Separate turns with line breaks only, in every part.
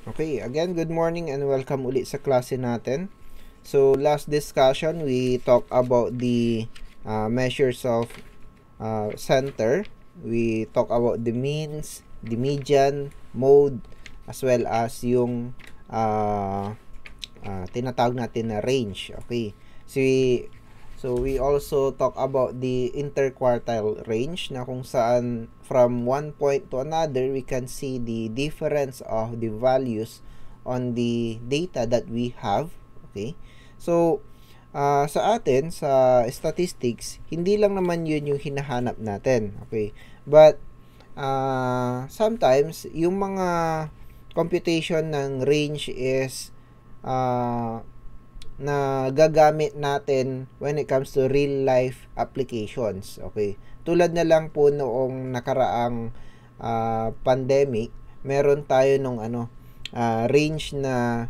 Okay, again, good morning and welcome ulit sa klase natin. So, last discussion, we talked about the measures of center. We talk about the means, the median, mode, as well as yung tinatawag natin na range. Okay, so we also talk about the interquartile range na kung saan from one point to another we can see the difference of the values on the data that we have. Okay, so sa atin sa statistics, hindi lang naman yun yung hinahanap natin. Okay, but sometimes yung mga computation ng range is na gagamit natin when it comes to real life applications. Okay, tulad na lang po noong nakaraang pandemic, meron tayo nung range na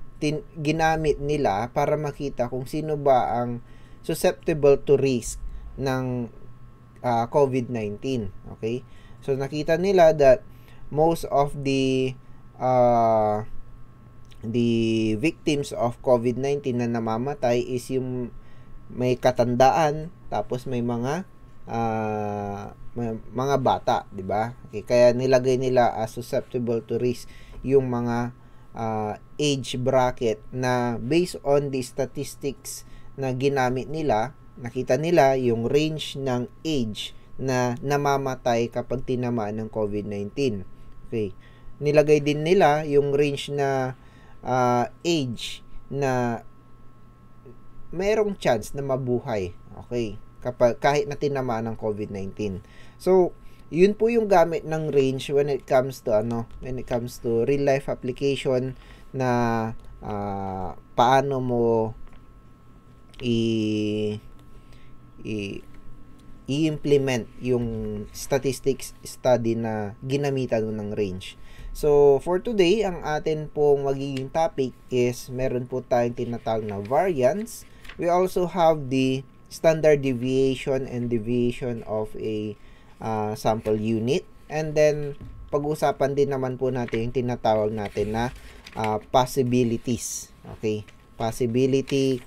ginamit nila para makita kung sino ba ang susceptible to risk ng COVID-19. Okay, so nakita nila that most of the victims of COVID-19 na namamatay is yung may katandaan, tapos may mga bata, 'di ba? Okay, kaya nilagay nila as susceptible to risk yung mga age bracket na based on the statistics na ginamit nila, nakita nila yung range ng age na namamatay kapag tinamaan ng COVID-19. Okay. Nilagay din nila yung range na age na mayroong chance na mabuhay. Okay, kapag kahit na tinamaan ng COVID-19. So, yun po yung gamit ng range when it comes to real life application na paano mo i-implement yung statistics study na ginamitan ng range. So, for today, ang atin pong magiging topic is meron po tayong tinatawag na variance. We also have the standard deviation and deviation of a sample unit. And then, pag-usapan din naman po natin yung tinatawag natin na possibilities. Okay? Possibility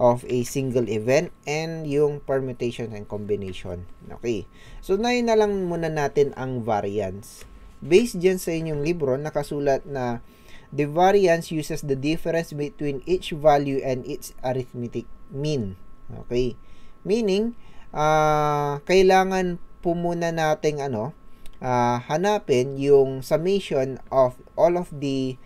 of a single event and yung permutation and combination. Okay? So, na lang muna natin ang variance. Based dyan sa inyong libro, nakasulat na the variance uses the difference between each value and its arithmetic mean. Okay? Meaning, kailangan po muna nating hanapin yung summation of all of the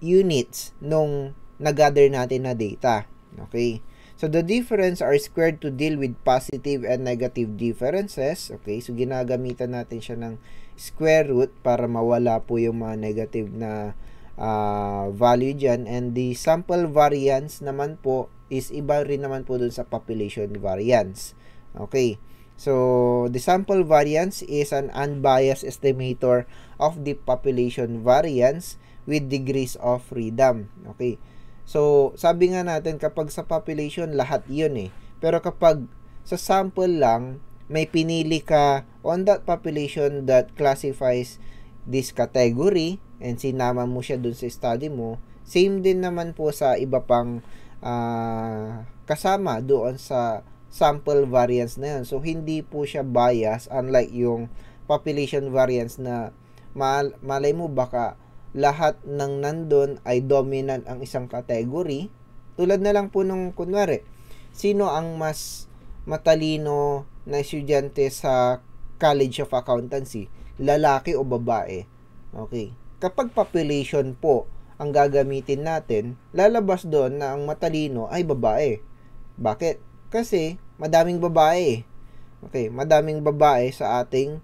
units nung nag-gather natin na data. Okay? So, the difference are squared to deal with positive and negative differences. Okay, so ginagamitan natin siya ng square root para mawala po yung mga negative na value dyan. And the sample variance naman po is iba rin naman po dun sa population variance. Okay, so the sample variance is an unbiased estimator of the population variance with degrees of freedom. Okay, so, sabi nga natin kapag sa population, lahat yun eh. Pero kapag sa sample lang, may pinili ka on that population that classifies this category and sinama mo siya dun sa study mo, same din naman po sa iba pang kasama doon sa sample variance na yun. So, hindi po siya bias unlike yung population variance na malay mo baka lahat ng nandun ay dominant ang isang category. Tulad na lang po nung kunwari, sino ang mas matalino na estudyante sa College of Accountancy? Lalaki o babae? Okay. Kapag population po ang gagamitin natin, lalabas doon na ang matalino ay babae. Bakit? Kasi madaming babae. Okay, madaming babae sa ating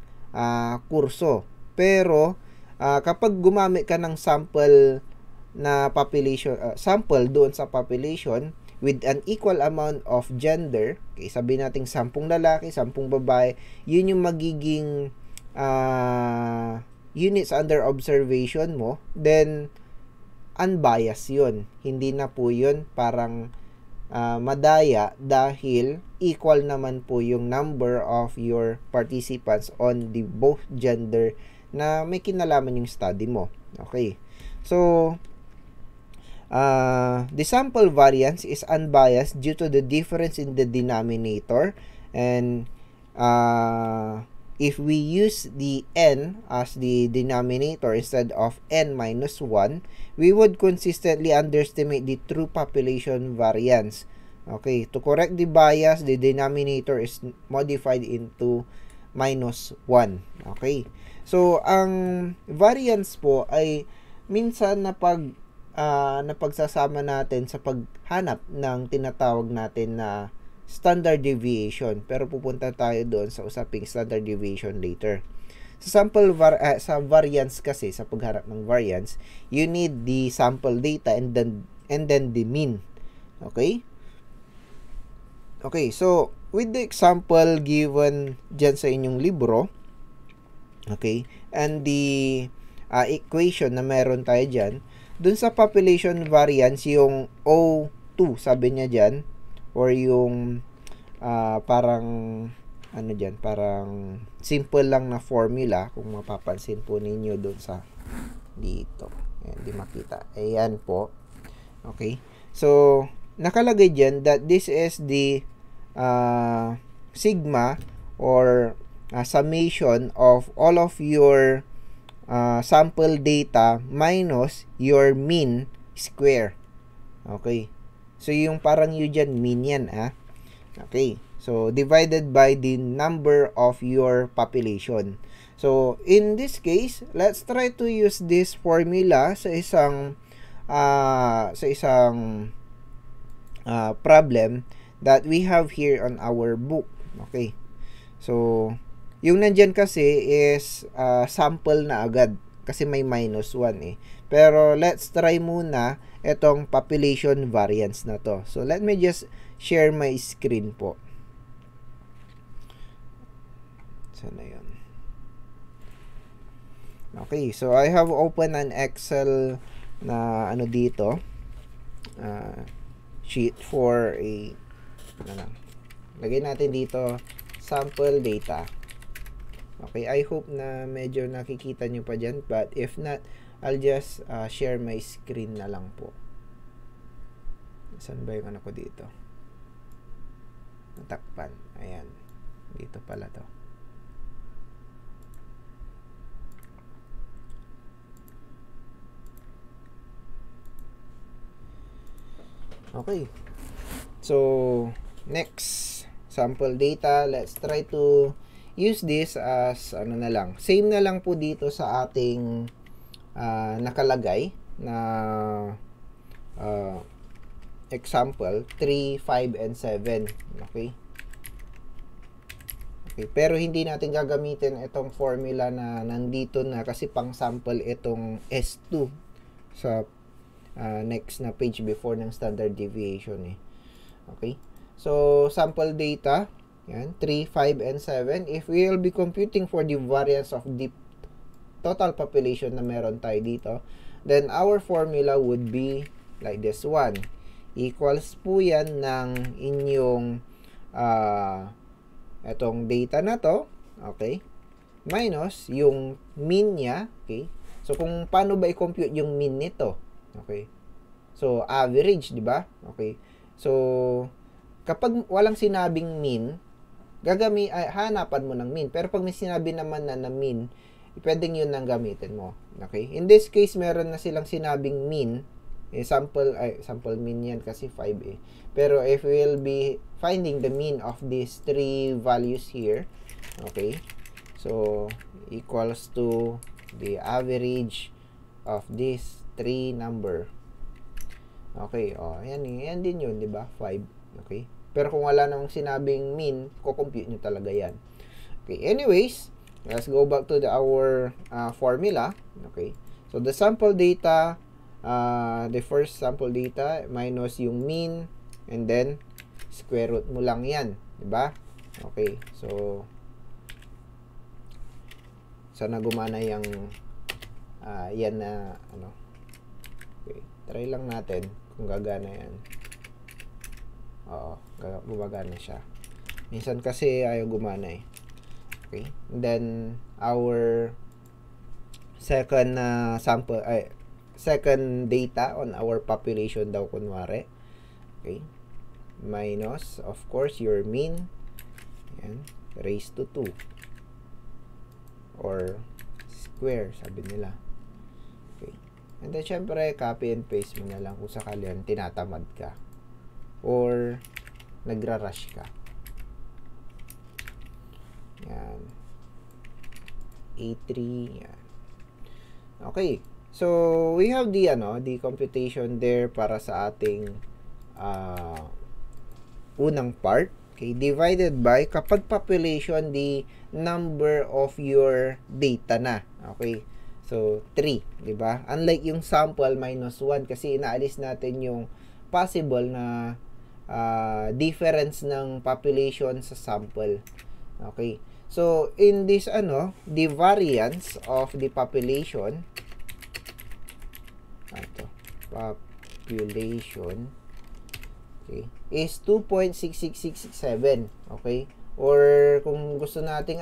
kurso. Pero kapag gumamit ka ng sample na population, sample doon sa population with an equal amount of gender, okay, sabi nating 10 lalaki, 10 babae, yun yung magiging units under observation mo, then unbiased yun. Hindi na po yun parang madaya dahil equal naman po yung number of your participants on the both gender na may kinalaman yung study mo. Okay. So, the sample variance is unbiased due to the difference in the denominator, and if we use the n as the denominator instead of n minus 1, we would consistently underestimate the true population variance. Okay, to correct the bias, the denominator is modified into minus 1. Okay, so ang variance po ay minsan napagsasama natin sa paghanap ng tinatawag natin na standard deviation, pero pupunta tayo doon sa usaping standard deviation later. Sa sa variance kasi, sa pagharap ng variance, you need the sample data and then the mean. Okay? Okay, so with the example given dyan sa inyong libro, okay, and the equation na meron tayo dyan, dun sa population variance, yung O2, sabi niya dyan, or yung parang ano dyan, parang simple lang na formula, kung mapapansin po ninyo doon sa dito. Ayan, di makita. Ayan po. Okay. So, nakalagay dyan that this is the sigma or summation of all of your sample data minus your mean square. Okay. So, yung parang yun dyan, mean yan, ha? Okay. So, divided by the number of your population. So, in this case, let's try to use this formula sa isang problem that we have here on our book. Okay. So, yung nandyan kasi is sample na agad kasi may minus 1 eh. Pero let's try muna itong population variance na to. So, let me just share my screen po. Sana yun. Okay, so I have opened an Excel na ano dito. Sheet for a lagay natin dito sample data. Okay, I hope na medyo nakikita nyo pa dyan, but if not, I'll just share my screen na lang po. Saan ba yung ano ko dito? Natakpan. Ayan. Dito pala to. Okay. So, next, sample data. Let's try to use this as, ano na lang. Same na lang po dito sa ating nakalagay na example, 3, 5, and 7. Okay. Okay. Pero hindi natin gagamitin itong formula na nandito na kasi pang sample itong S2 sa next na page before ng standard deviation eh. Okay? So, sample data, yan, 3, 5, and 7. If we will be computing for the variance of the total population na meron tayo dito, then our formula would be like this one. Equals po yan ng inyong etong data na to, okay? Minus yung mean niya, okay? So, kung paano ba i-compute yung mean nito? Okay. So, average, di ba? Okay. So, kapag walang sinabing mean, hanapan mo ng mean. Pero pag may sinabi naman na mean, pwedeng yun ang gamitin mo. Okay. In this case, meron na silang sinabing mean. Sample mean yan kasi 5 eh. Pero if we will be finding the mean of these three values here, okay. So, equals to the average of this 3 number. Okay, yan din yun, di ba? 5. Okay? Pero kung wala namang sinabing mean, ko-compute nyo talaga yan. Okay, anyways, let's go back to our formula. Okay, so the sample data, the first sample data minus yung mean, and then square root mo lang yan, di ba? Okay, so sana gumana yung yan na ano. Okay, try lang natin kung gagana yan. Oo, gumagana siya. Minsan kasi ayaw gumana eh. Okay? And then, our second sample, second data on our population daw kunwari. Okay? Minus, of course, your mean. Yan. Raised to 2. Or square, sabi nila. Okay. And then, syempre, copy and paste mo na lang kung sakali yan, tinatamad ka. Or, nagra-rush ka. Yan. A3. Yan. Okay. So, we have the computation there para sa ating unang part. Okay. Divided by, kapag population, the number of your data na. Okay. So, 3. Diba? Unlike yung sample minus 1 kasi inaalis natin yung possible na difference ng population sa sample. Okay. So, in this the variance of the population population okay, is 2.66667. Okay? Or kung gusto nating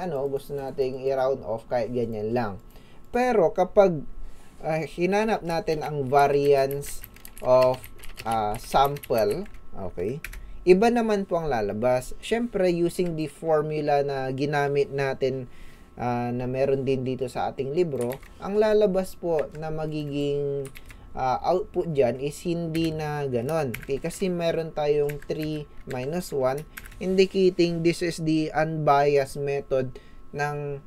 i-round off kahit ganyan lang. Pero kapag hinanap natin ang variance of sample, okay? Iba naman po ang lalabas. Syempre, using the formula na ginamit natin na meron din dito sa ating libro, ang lalabas po na magiging output dyan is hindi na ganon. Okay? Kasi meron tayong 3 minus 1 indicating this is the unbiased method ng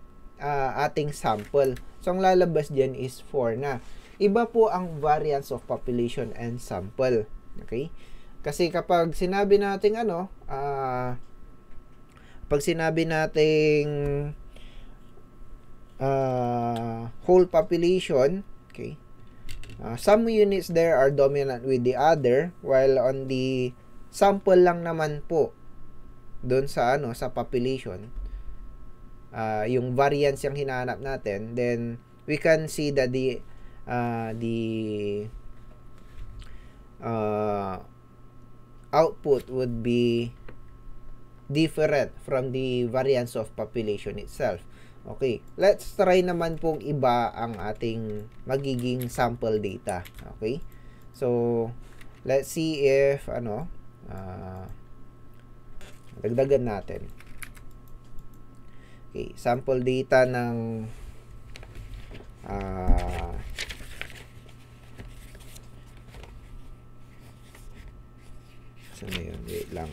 ating sample. So, ang lalabas dyan is 4 na. Iba po ang variance of population and sample. Okay? Kasi kapag sinabi nating whole population, okay, some units there are dominant with the other, while on the sample lang naman po doon sa sa population, yung variance yung hinahanap natin, then we can see that the output would be different from the variance of population itself. Okay, let's try naman pong iba ang ating magiging sample data. Okay, so let's see if dagdagan natin. Okay, sample data ng saan na yun? Wait lang.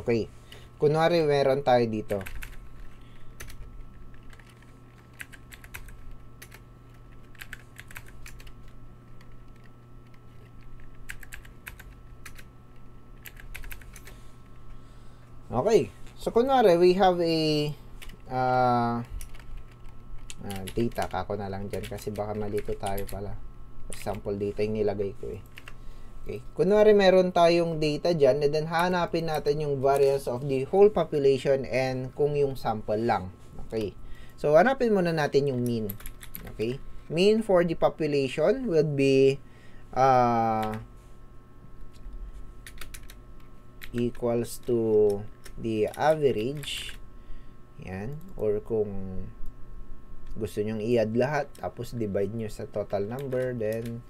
Okay. Kunwari, meron tayo dito. Okay. So, kunwari, we have a data. Kako na lang dyan kasi baka malito tayo pala. Sample data yung nilagay ko eh. Okay. Kunwari, meron tayong data dyan and then hanapin natin yung variance of the whole population and kung yung sample lang. Okay. So, hanapin muna natin yung mean. Okay. Mean for the population would be equals to the average. Yan. Or kung gusto nyong i-add lahat, tapos divide nyo sa total number, then,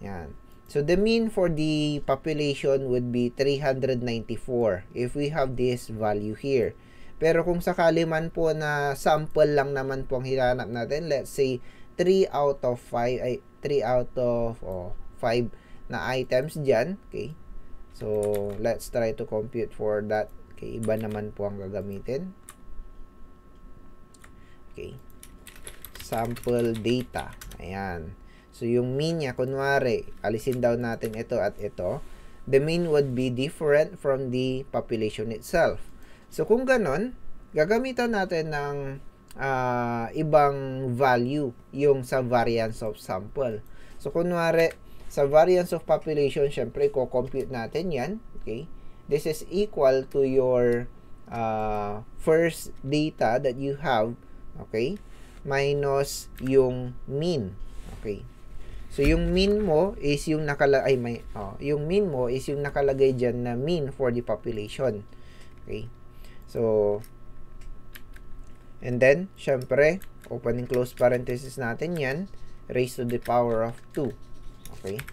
yan. So, the mean for the population would be 394 if we have this value here. Pero kung sakali man po na sample lang naman po ang hinanap natin, let's say 3 out of 5 na items dyan. Okay. So, let's try to compute for that. Okay, iba naman po ang gagamitin. Okay. Sample data. Ayan. So, yung mean niya, kunwari, alisin daw natin ito at ito. The mean would be different from the population itself. So, kung ganon, gagamitan natin ng ibang value yung sa variance of sample. So, kunwari, sa variance of population, syempre, co-compute natin yan. Okay? This is equal to your first data that you have, okay, minus yung mean. Okay? So, yung mean mo is yung nakalagay, yung mean mo is yung nakalagay dyan na mean for the population. Okay? So, and then, syempre, open and close parenthesis natin yan, raised to the power of 2. Okay?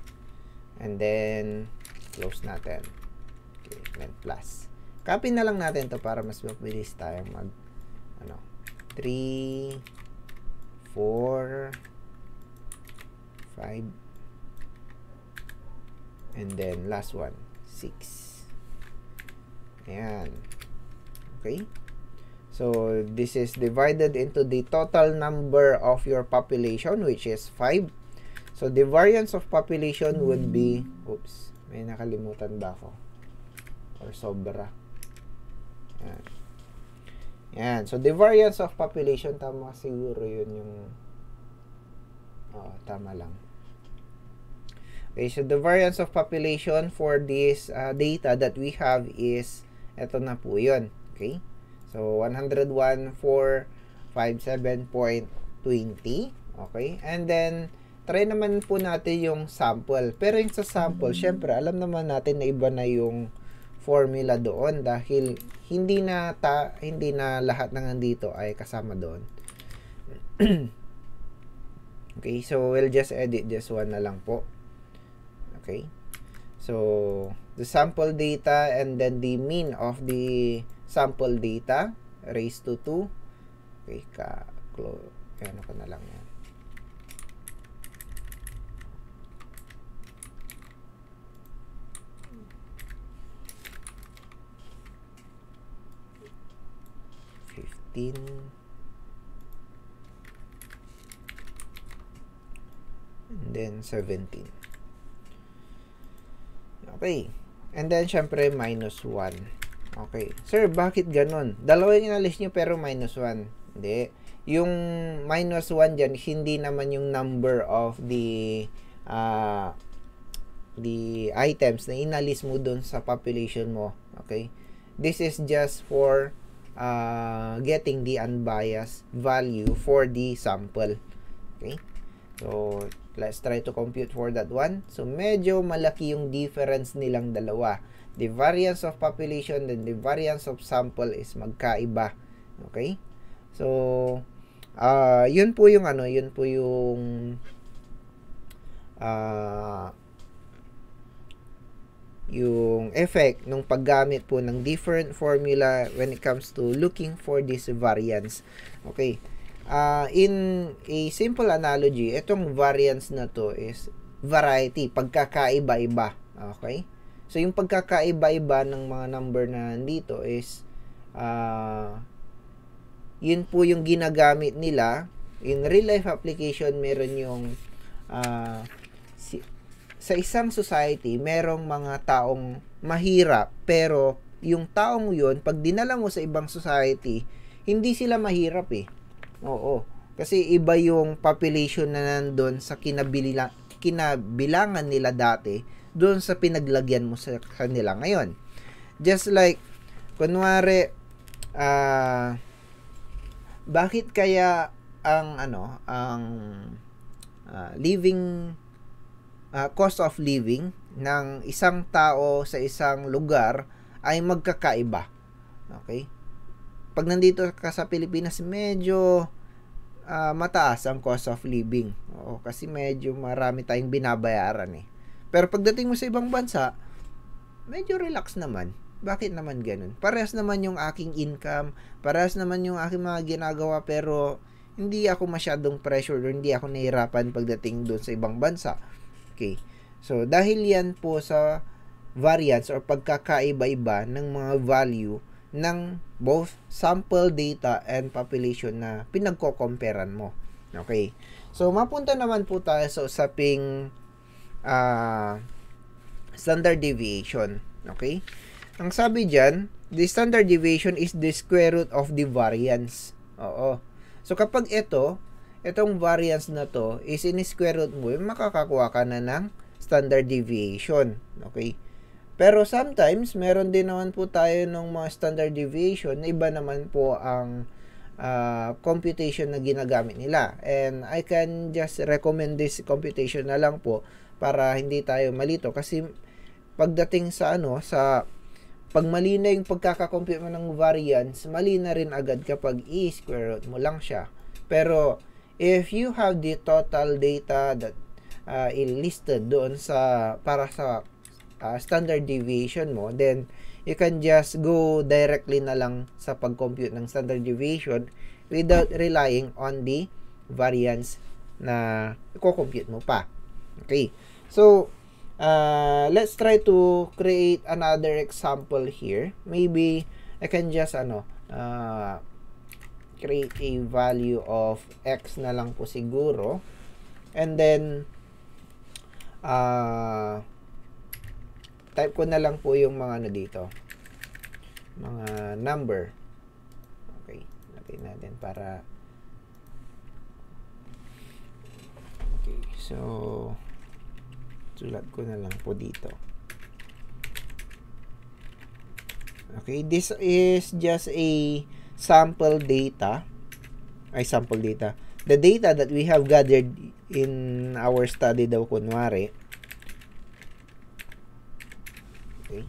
And then, close natin. Okay, then plus. Copy na lang natin to para mas mabilis tayong 3, 4, 5, and then last one, 6. Ayan. Okay? So, this is divided into the total number of your population, which is 5. So, the variance of population would be, oops, may nakalimutan ba ako? Or sobra. Ayan. Ayan. So, the variance of population, tama siguro yun yung, tama lang. Okay, so the variance of population for this data that we have is, eto na po yun. Okay? So, 101,457.20. Okay? And then, try naman po natin yung sample. Pero yung sa sample, syempre, alam naman natin na iba na yung formula doon dahil hindi na lahat ng nandito ay kasama doon. Okay, so we'll just edit this one na lang po. Okay? So, the sample data and then the mean of the sample data raised to 2. Okay, ano ko na lang yan. And then 17. Okay. And then, syempre, minus 1. Okay. Sir, bakit ganun? Dalawa yung inalis nyo pero minus 1. Hindi. Yung minus 1 dyan, hindi naman yung number of the items na inalis mo dun sa population mo. Okay? This is just for getting the unbiased value for the sample. Okay? So, let's try to compute for that one. So, medyo malaki yung difference nilang dalawa. The variance of population and the variance of sample is magkaiba. Okay? So, yun po yung yung effect ng paggamit po ng different formula when it comes to looking for this variance. Okay. In a simple analogy, itong variance na to is variety, pagkakaiba-iba. Okay? So, yung pagkakaiba-iba ng mga number na nandito is yun po yung ginagamit nila. In real life application, meron yung sa isang society, merong mga taong mahirap, pero yung taong yun, pag dinala mo sa ibang society, hindi sila mahirap eh. Oo. Kasi iba yung population na nandun sa kinabilangan nila dati doon sa pinaglagyan mo sa kanila ngayon. Just like, kunwari, bakit kaya ang living cost of living ng isang tao sa isang lugar ay magkakaiba? Okay? Pag nandito ka sa Pilipinas, medyo mataas ang cost of living. Oo, kasi medyo marami tayong binabayaran eh. Pero pagdating mo sa ibang bansa, medyo relax naman. Bakit naman ganun? Parehas naman yung aking income, parehas naman yung aking mga ginagawa, pero hindi ako masyadong pressure or hindi ako nahihirapan pagdating doon sa ibang bansa. Okay. So, dahil yan po sa variance or pagkakaiba-iba ng mga value ng both sample data and population na pinagko-comparean mo. Okay. So, mapunta naman po tayo sa usaping standard deviation. Okay. Ang sabi dyan, the standard deviation is the square root of the variance. Oo. So, kapag itong variance na to is in square root mo, makakakuha ka na ng standard deviation. Okay? Pero sometimes, meron din naman po tayo ng mga standard deviation na iba naman po ang computation na ginagamit nila. And I can just recommend this computation na lang po para hindi tayo malito. Kasi pagdating sa pag mali na yung pagkakakompute mo ng variance, mali na rin agad kapag i-square root mo lang siya. Pero if you have the total data that listed doon para sa standard deviation mo, then you can just go directly na lang sa pag-compute ng standard deviation without relying on the variance na i-compute mo pa. Okay. So, let's try to create another example here. Maybe I can just create a value of x na lang po siguro. And then type ko na lang po yung mga dito. Mga number. Okay, natin natin para okay, so sulat ko na lang po dito. Okay, this is just a sample data. The data that we have gathered in our study daw kunwari. Okay.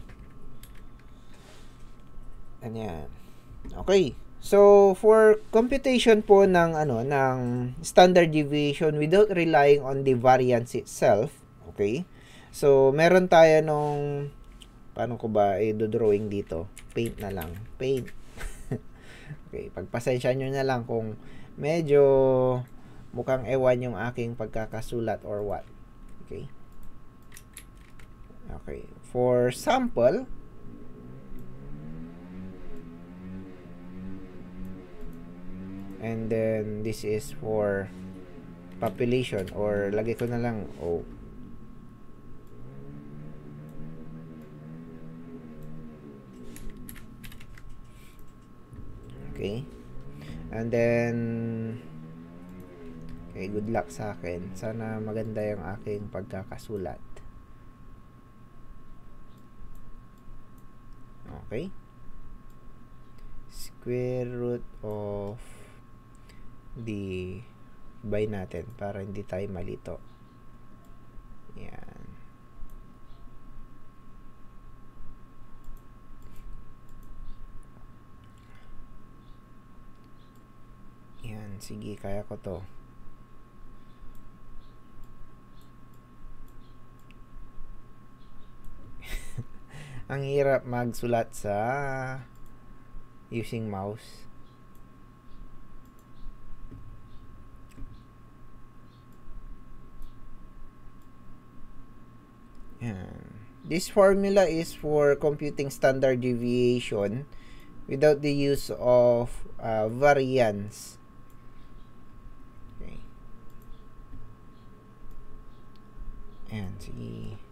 Ayan. Okay. So, for computation po ng standard deviation without relying on the variance itself, okay? So, meron tayo nung paano ko ba i-drawing dito? Paint na lang. Paint. Okay, pagpasensya nyo na lang kung medyo mukhang ewan yung aking pagkakasulat or what. Okay. Okay. For sample, and then this is for population, or lagay ko na lang O. Okay. And then okay, good luck sa akin. Sana maganda yung aking pagkakasulat. Okay. Square root of the by natin para hindi tayo malito. Yan. Yan, sige, kaya ko to. Ang hirap magsulat sa using mouse. Yan. This formula is for computing standard deviation without the use of variance. Okay. Ayan, sige.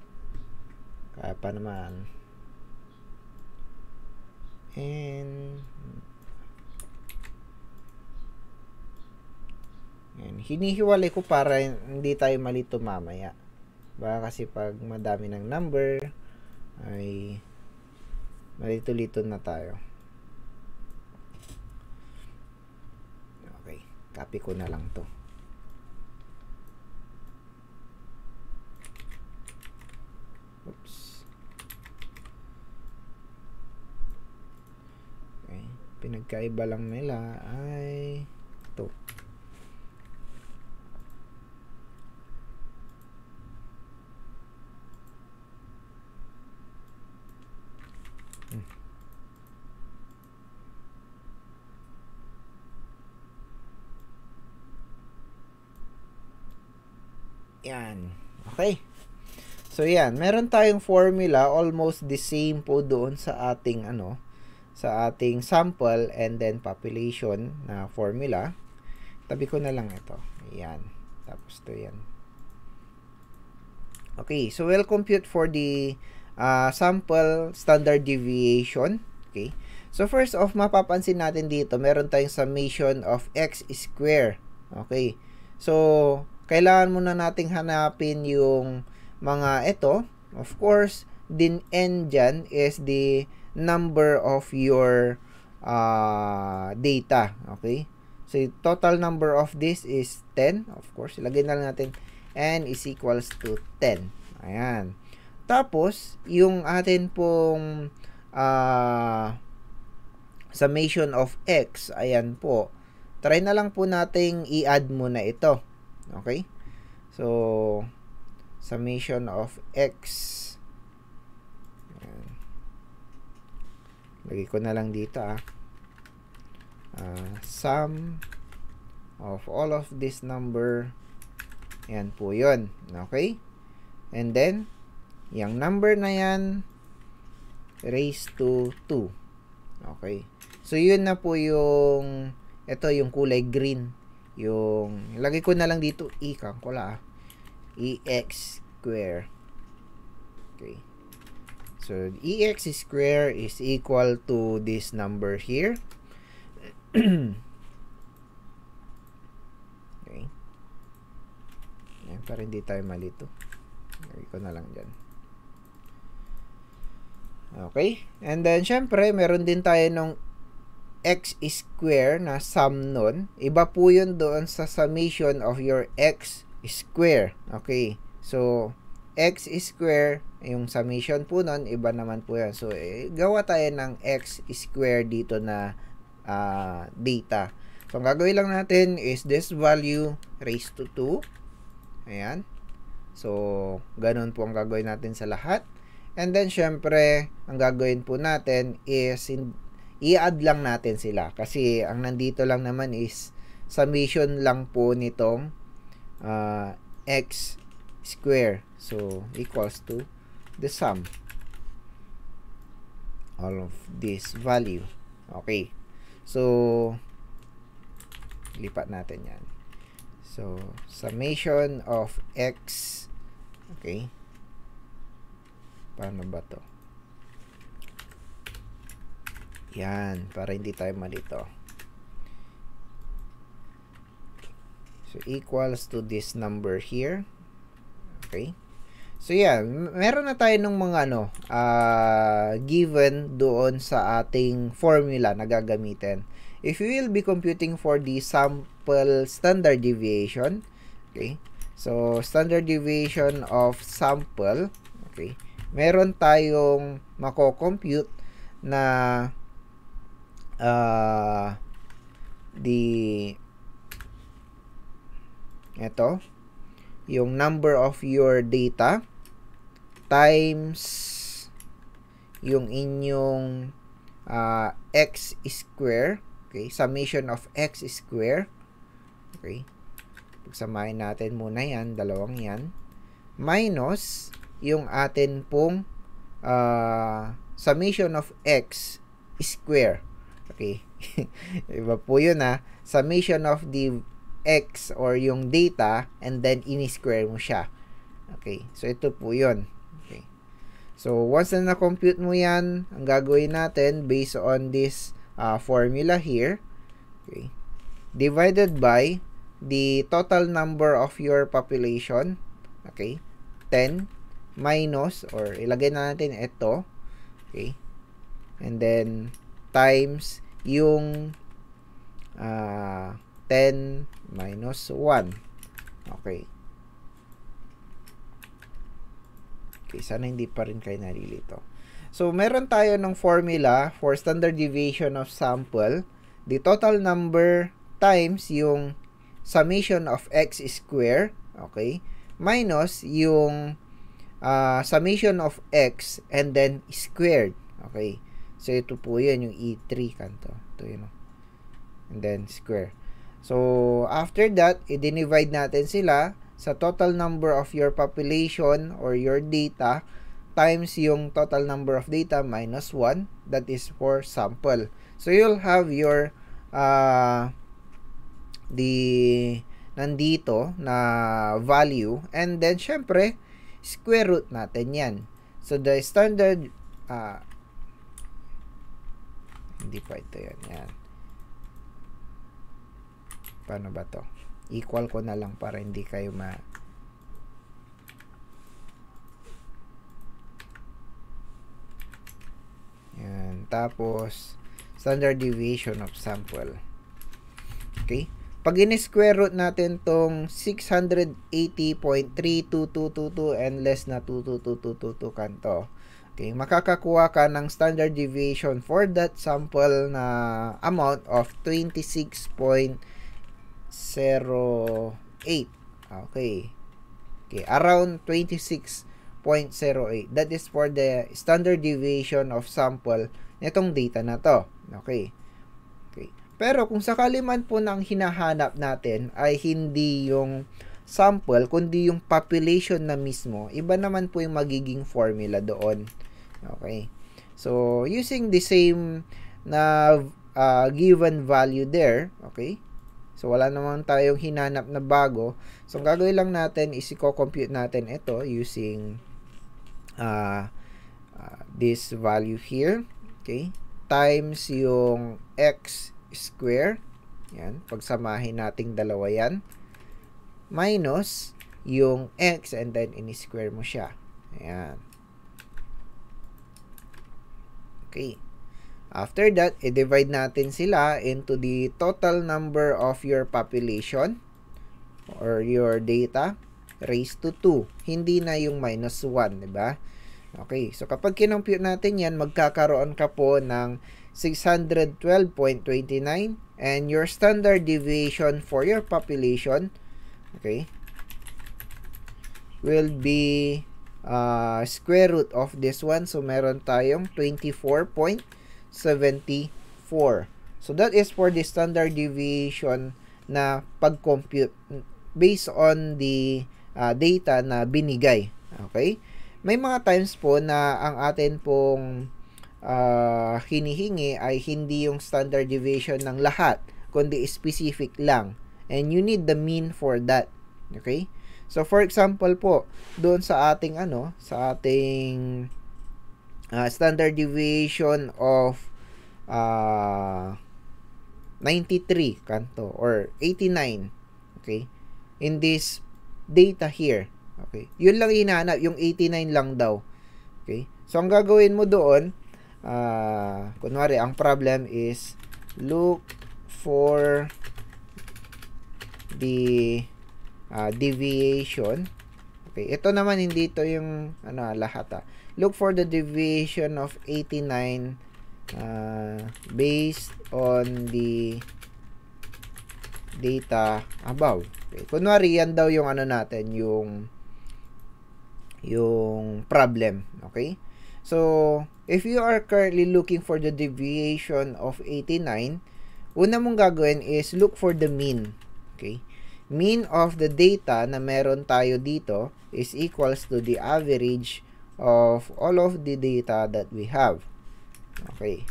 Kaya pa naman. And yan, hinihiwalay ko para hindi tayo malito mamaya. Baka kasi pag madami ng number ay malito-lito na tayo. Okay, copy ko na lang to. Oops. Okay, pinagkaiba lang nila ay ito. Yan. Okay. So yan, meron tayong formula almost the same po doon sa ating sa ating sample and then population na formula. Tabi ko na lang ito. Yan. Tapos to yan. Okay, so we'll compute for the sample standard deviation. Okay. So first off, mapapansin natin dito, meron tayong summation of x square. Okay. So kailangan muna nating hanapin yung mga ito, of course, din n dyan is the number of your data. Okay? So, total number of this is 10. Of course, ilagay na lang natin n is equals to 10. Ayan. Tapos, yung atin pong summation of x, ayan po. Try na lang po nating i-add muna ito. Okay? So, summation of x. Ayan. Lagay ko na lang dito sum of all of this number. Ayan po yun. Okay? And then, yung number na yan, raised to 2. Okay? So, yun na po yung ito yung kulay green. Yung lagay ko na lang dito ex square. Okay. So ex square is equal to this number here. Okay. Ayan, para hindi tayo malito. Lagay ko na lang dyan. Okay. And then syempre meron din tayo nung x square na sum nun. Iba po yun doon sa summation of your x square. Okay. So, x square, yung summation po nun, iba naman po yan. So, gawa tayo ng x square dito na data. So, ang gagawin lang natin is this value raised to 2. Ayan. So, ganun po ang gagawin natin sa lahat. And then, syempre, ang gagawin po natin is i-add lang natin sila kasi ang nandito lang naman is summation lang po nitong x square, so equals to the sum all of this value. Okay, so lipat natin yan. So summation of x, okay, paano ba to? Yan, para hindi tayo malito. So, equals to this number here. Okay. So, yan. Meron na tayo ng mga given doon sa ating formula na gagamitin. If you will be computing for the sample standard deviation, okay. So, standard deviation of sample, okay. Meron tayong mako-compute na ito yung number of your data times yung inyong x square, okay, summation of x square, okay, pagsamahin natin muna yan, dalawang yan, minus yung atin pong summation of x square. Okay. Iba po yun summation of the x or yung data and then ini-square mo siya. Okay. So, ito po yun. Okay. So, once na na-compute mo yan, ang gagawin natin based on this formula here, okay, divided by the total number of your population, okay, 10 minus, or ilagay na natin ito, okay, and then times yung 10 minus 1. Okay. Okay, sana hindi pa rin kayo nalilito. So, meron tayo ng formula for standard deviation of sample. The total number times yung summation of x square, okay, minus yung summation of x and then squared. Okay. So, ito po yun, yung E3 kanto. Ito yun. And then, square. So, after that, i-divide natin sila sa total number of your population or your data times yung total number of data minus 1. That is for sample. So, you'll have your nandito na value. And then, syempre, square root natin yan. So, the standard hindi pa ito yan. Yan. Paano ba to? Equal ko na lang para hindi kayo tapos standard deviation of sample. Okay? Pag in-square root natin tong 680.32222 and less na 22222 kanto. Okay, makakakuha ka ng standard deviation for that sample na amount of 26.08. Okay. Okay, around 26.08. That is for the standard deviation of sample nitong data na to. Okay. Okay. Pero kung sakali man po nang hinahanap natin ay hindi yung sample, kundi yung population na mismo, iba naman po yung magiging formula doon. Okay. So, using the same na given value there, okay? So, wala naman tayong hinanap na bago. So, ang gagawin lang natin is i-compute natin ito using this value here, okay? Times yung x square, yan, pagsamahin nating dalawa yan, minus yung x and then in-square mo siya. Ayan. Okay. After that, i-divide natin sila into the total number of your population or your data raised to 2. Hindi na yung minus 1, di ba? Okay. So, kapag kinompute natin yan, magkakaroon ka po ng 612.29 and your standard deviation for your population, okay, will be square root of this one. So, meron tayong 24.74. So, that is for the standard deviation na pag-compute based on the data na binigay. Okay? May mga times po na ang atin pong hinihingi ay hindi yung standard deviation ng lahat, kundi specific lang. And you need the mean for that. Okay? So, for example po, doon sa ating standard deviation of 93 kanto or 89, okay, in this data here, okay, yun lang hinahanap, yung 89 lang daw, okay. So, ang gagawin mo doon, kunwari, ang problem is look for the deviation. Okay, ito naman hindi ito yung lahat. Look for the deviation of 89 based on the data above. Okay, kunwari yan daw yung natin, yung problem. Okay? So, if you are currently looking for the deviation of 89, una mong gagawin is look for the mean. Okay? Mean of the data na meron tayo dito is equals to the average of all of the data that we have. Okay.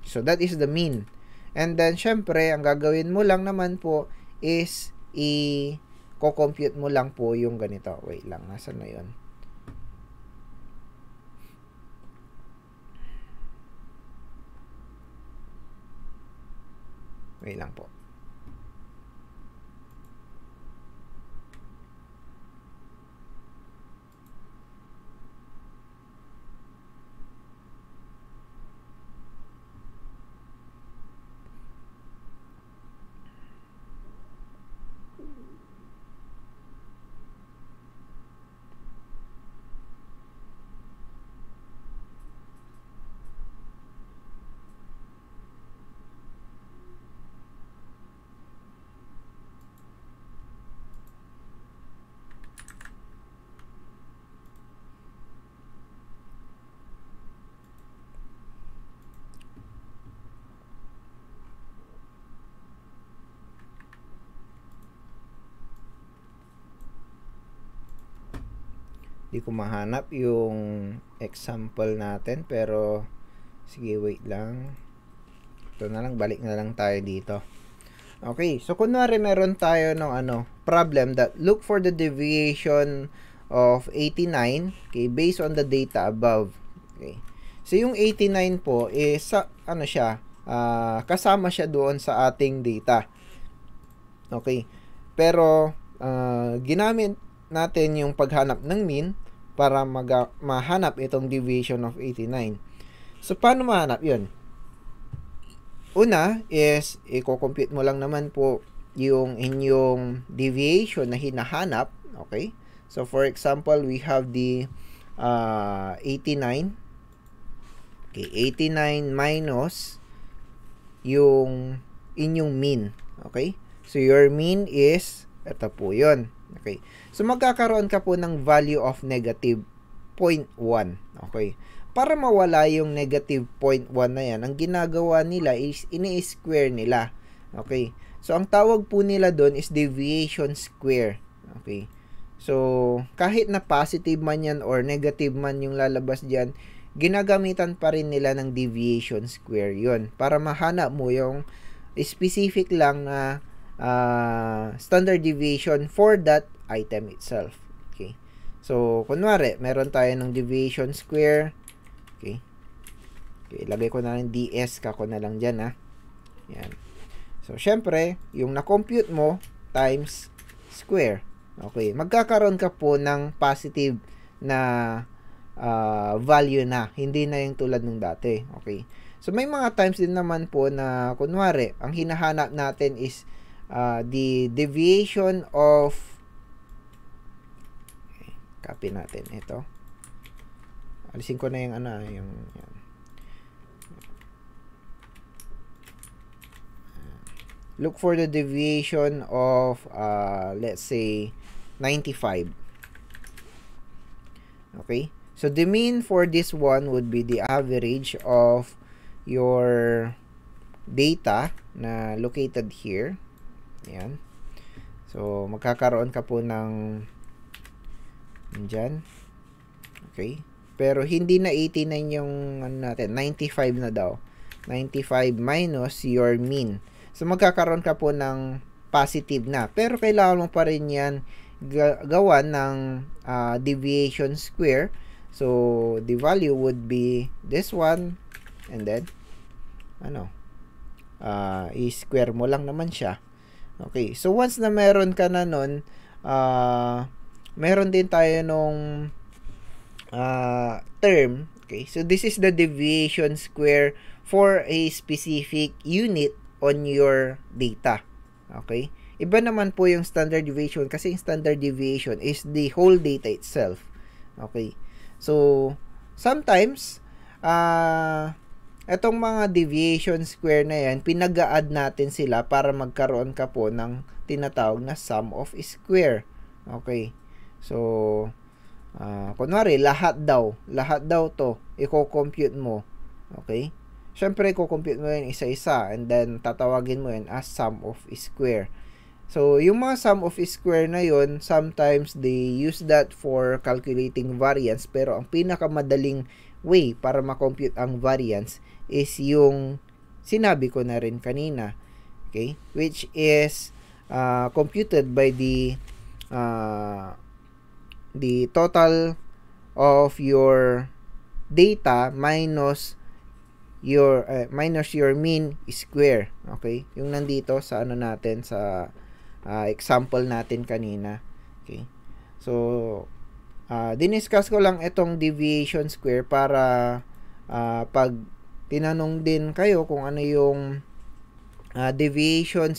So, that is the mean. And then, syempre, ang gagawin mo lang naman po is i-compute mo lang po yung ganito. Wait lang, nasan na yun? Wait lang po. Di ko mahanap yung example natin, pero sige, wait lang. Ito na lang, balik na lang tayo dito. Okay, so kunwari meron tayo ng problem that look for the deviation of 89, okay, based on the data above. Okay. So yung 89 po is kasama siya doon sa ating data. Okay. Pero ginamit natin yung paghanap ng mean para mahanap itong deviation of 89. So, paano mahanap yun? Una is, i-compute mo lang naman po yung inyong deviation na hinahanap. Okay? So, for example, we have the 89. Okay, 89 minus yung inyong mean. Okay? So, your mean is, ito po yun. Okay? So, magkakaroon ka po ng value of negative 0.1. Okay? Para mawala yung negative 0.1 na yan, ang ginagawa nila is ini-square nila. Okay? So, ang tawag po nila doon is deviation square. Okay? So, kahit na positive man yan or negative man yung lalabas dyan, ginagamitan pa rin nila ng deviation square yon para mahanap mo yung specific lang na standard deviation for that item itself. Okay? So, kunwari, meron tayo ng deviation square. Okay. Okay, ilagay ko na lang DS kako na lang dyan, ha. Yan. So, syempre, yung na-compute mo times square. Okay. Magkakaroon ka po ng positive na value na. Hindi na yung tulad nung dati. Okay. So, may mga times din naman po na, kunwari, ang hinahanap natin is the deviation of, okay, copy natin ito. Alisin ko na yung yan. Look for the deviation of let's say 95. Okay? So the mean for this one would be the average of your data na located here. Ayan. So magkakaroon ka po ng dyan. Okay? Pero hindi na 89 yung natin, 95 na daw. 95 minus your mean. So magkakaroon ka po ng positive na. Pero kailangan mo pa rin yan gawa ng deviation square. So the value would be this one and then i-square mo lang naman siya. Okay. So once na meron ka na nun, meron din tayo nung term. Okay, so this is the deviation square for a specific unit on your data. Okay, iba naman po yung standard deviation kasi yung standard deviation is the whole data itself. Okay, so sometimes etong mga deviation square na yan, pinag-a-add natin sila para magkaroon ka po ng tinatawag na sum of square. Okay, so kunwari, lahat daw to, i-compute mo. Okay? Siyempre, i-compute mo yun isa-isa and then tatawagin mo yun as sum of square. So, yung mga sum of square na yun, sometimes they use that for calculating variance, pero ang pinakamadaling way para ma-compute ang variance is yung sinabi ko na rin kanina. Okay? Which is computed by the total of your data minus your mean square. Okay? Yung nandito sa natin sa example natin kanina. Okay? So diniscuss ko lang itong deviation square para pag tinanong din kayo kung ano yung deviation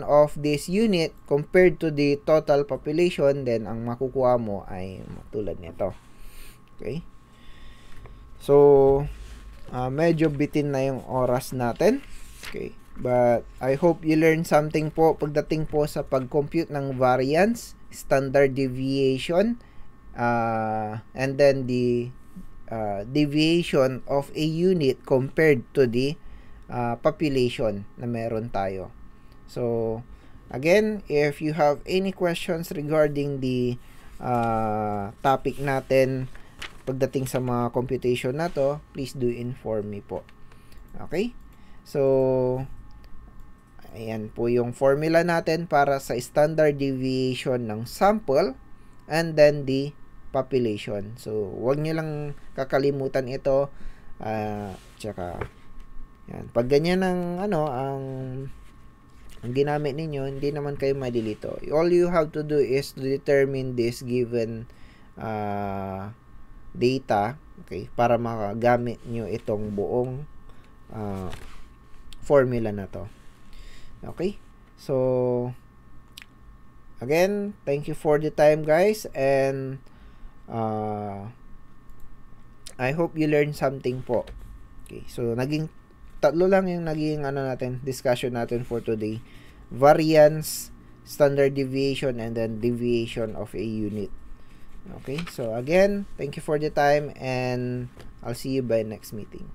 of this unit compared to the total population, then ang makukuha mo ay tulad nito. Okay? So, medyo bitin na yung oras natin. Okay? But, I hope you learned something po pagdating po sa pag-compute ng variance, standard deviation, and then the deviation of a unit compared to the population na meron tayo. So, again, if you have any questions regarding the topic natin pagdating sa mga computation na to, please do inform me po. Okay? So, ayan po yung formula natin para sa standard deviation ng sample and then the population. So, huwag nyo lang kakalimutan ito. Tsaka, yan. Pag ganyan ang ginamit ninyo, hindi naman kayo madilito. All you have to do is to determine this given data, okay, para makagamit nyo itong buong formula na to. Okay? So, again, thank you for the time, guys, and I hope you learned something po. Okay, so tatlo lang yung naging discussion natin for today. Variance, standard deviation, and then deviation of a unit. Okay, so again, thank you for the time, and I'll see you by next meeting.